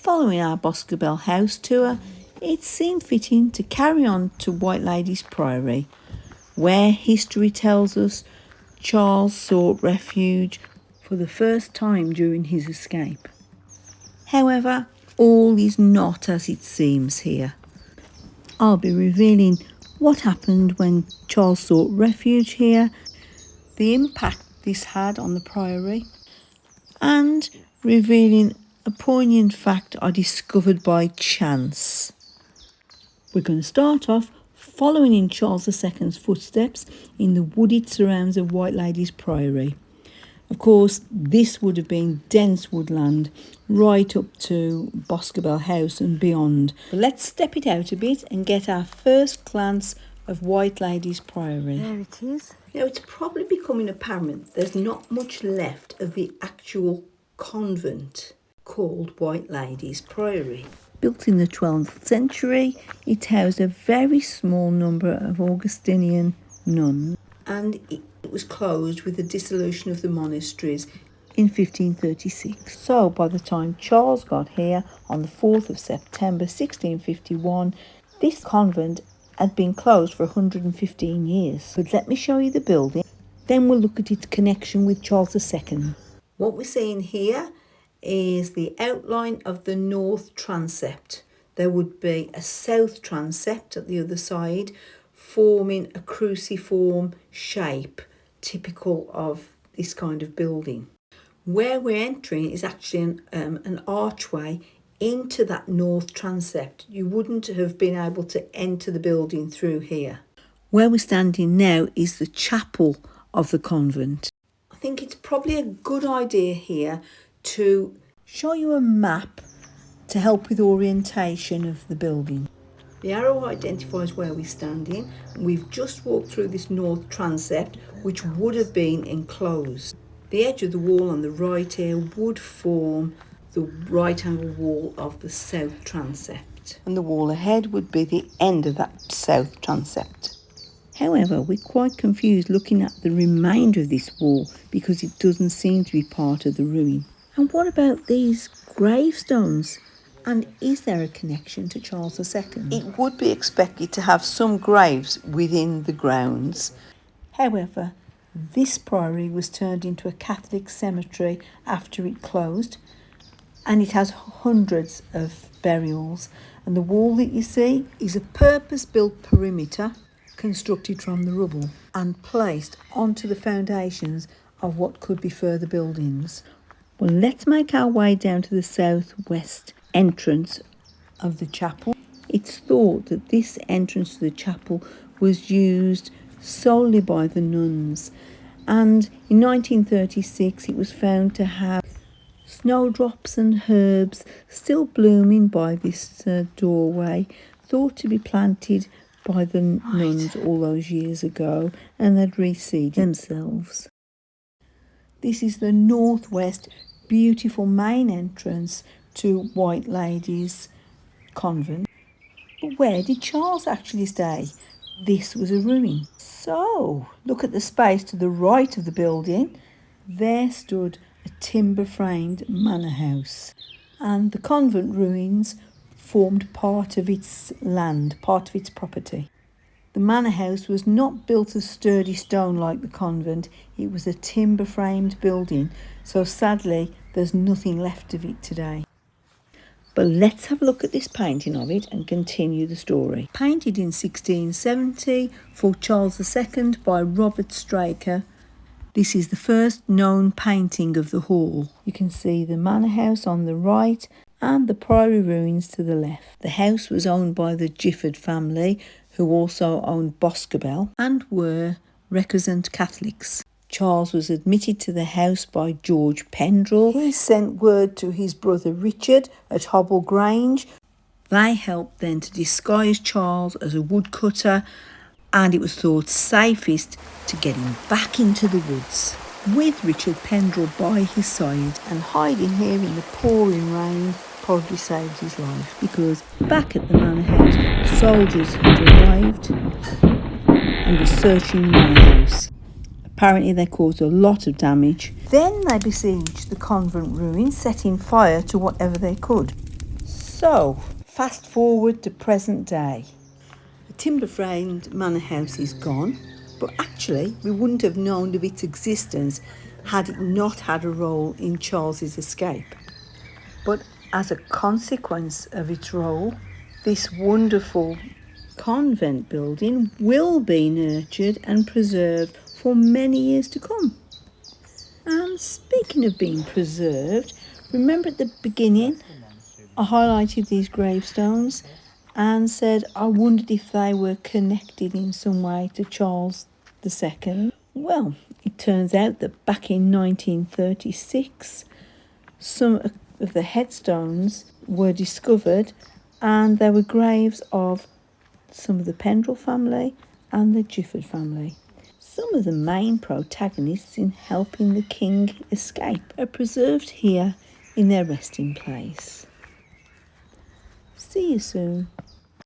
Following our Boscobel house tour, it seemed fitting to carry on to White Ladies Priory, where history tells us Charles sought refuge for the first time during his escape. However, all is not as it seems here. I'll be revealing what happened when Charles sought refuge here, the impact this had on the Priory, and revealing a poignant fact I discovered by chance. We're going to start off following in Charles II's footsteps in the wooded surrounds of White Ladies Priory. Of course, this would have been dense woodland right up to Boscobel House and beyond. But let's step it out a bit and get our first glance of White Ladies Priory. There it is. Now, it's probably becoming apparent there's not much left of the actual convent called White Ladies Priory. Built in the 12th century, it housed a very small number of Augustinian nuns, and it was closed with the dissolution of the monasteries in 1536. So by the time Charles got here on the 4th of September 1651, this convent had been closed for 115 years. But let me show you the building, then we'll look at its connection with Charles II. What we're seeing here is the outline of the north transept. There would be a south transept at the other side, forming a cruciform shape typical of this kind of building. Where we're entering is actually an archway into that north transept. You wouldn't have been able to enter the building through here. Where we're standing now is the chapel of the convent. I think it's probably a good idea here to show you a map to help with orientation of the building. The arrow identifies where we're standing. We've just walked through this north transept, which would have been enclosed. The edge of the wall on the right here would form the right angle wall of the south transept, and the wall ahead would be the end of that south transept. However, we're quite confused looking at the remainder of this wall because it doesn't seem to be part of the ruin. And what about these gravestones? And is there a connection to Charles II? It would be expected to have some graves within the grounds. However, this priory was turned into a Catholic cemetery after it closed, and it has hundreds of burials. And the wall that you see is a purpose-built perimeter constructed from the rubble and placed onto the foundations of what could be further buildings. Well, let's make our way down to the southwest entrance of the chapel. It's thought that this entrance to the chapel was used solely by the nuns, and in 1936 it was found to have snowdrops and herbs still blooming by this doorway, thought to be planted by the nuns all those years ago, and they'd reseeded themselves. This is the northwest beautiful main entrance to White Ladies Convent. But where did Charles actually stay? This was a ruin. So, look at the space to the right of the building. There stood a timber-framed manor house, and the convent ruins formed part of its land, part of its property. The manor house was not built of sturdy stone like the convent. It was a timber-framed building, so sadly there's nothing left of it today. But let's have a look at this painting of it and continue the story. Painted in 1670 for Charles II by Robert Straker, this is the first known painting of the hall. You can see the manor house on the right and the priory ruins to the left. The house was owned by the Gifford family, who also owned Boscobel and were recusant Catholics. Charles was admitted to the house by George Pendrell. He sent word to his brother Richard at Hobble Grange. They helped then to disguise Charles as a woodcutter, and it was thought safest to get him back into the woods. With Richard Pendrell by his side, and hiding here in the pouring rain probably saved his life, because back at the manor house, soldiers had arrived and were searching the manor house. Apparently they caused a lot of damage. Then they besieged the convent ruins, setting fire to whatever they could. So, fast forward to present day. The timber-framed manor house is gone, but actually we wouldn't have known of its existence had it not had a role in Charles's escape. But as a consequence of its role, this wonderful convent building will be nurtured and preserved for many years to come. And speaking of being preserved, remember at the beginning I highlighted these gravestones and said I wondered if they were connected in some way to Charles II. Well, it turns out that back in 1936, some of the headstones were discovered and they were graves of some of the Pendrell family and the Gifford family. Some of the main protagonists in helping the king escape are preserved here in their resting place. See you soon.